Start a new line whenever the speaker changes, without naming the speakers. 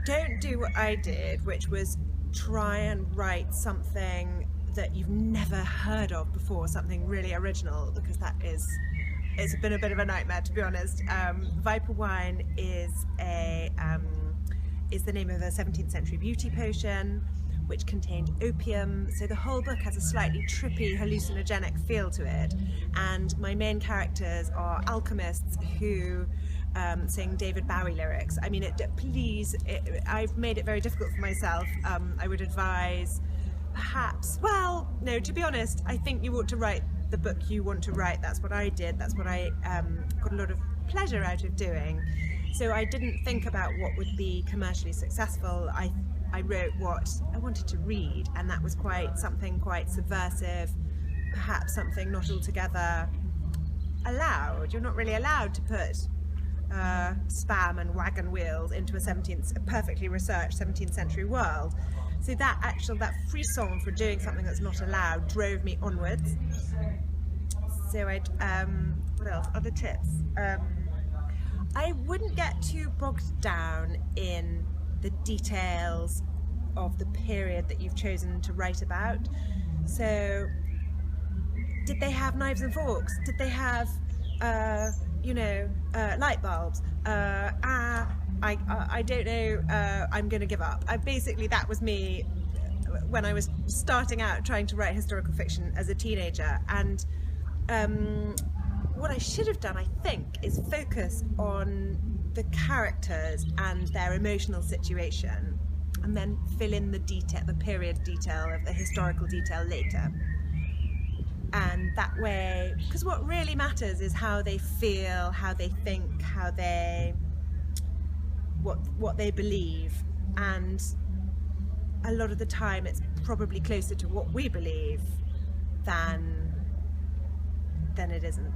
don't do what I did, which was try and write something that you've never heard of before, something really original, because it's been a bit of a nightmare, to be honest. Viper wine is the name of a 17th century beauty potion which contained opium, so the whole book has a slightly trippy, hallucinogenic feel to it, and my main characters are alchemists who sing David Bowie lyrics. I mean, I've made it very difficult for myself. I would advise perhaps, well, no, to be honest, I think you ought to write the book you want to write. That's what I did, that's what I got a lot of pleasure out of doing. So I didn't think about what would be commercially successful. I wrote what I wanted to read, and that was something quite subversive, perhaps something not altogether allowed. You're not really allowed to put spam and wagon wheels into a perfectly researched 17th century world. So that frisson for doing something that's not allowed drove me onwards. So what else? Other tips? I wouldn't get too bogged down in the details of the period that you've chosen to write about. So, did they have knives and forks? Did they have, light bulbs? I don't know. I'm going to give up. Basically, that was me when I was starting out trying to write historical fiction as a teenager. And what I should have done, I think, is focus on the characters and their emotional situation, and then fill in the period detail of the historical detail later. And that way, because what really matters is how they feel, how they think, what they believe, and a lot of the time it's probably closer to what we believe than it isn't.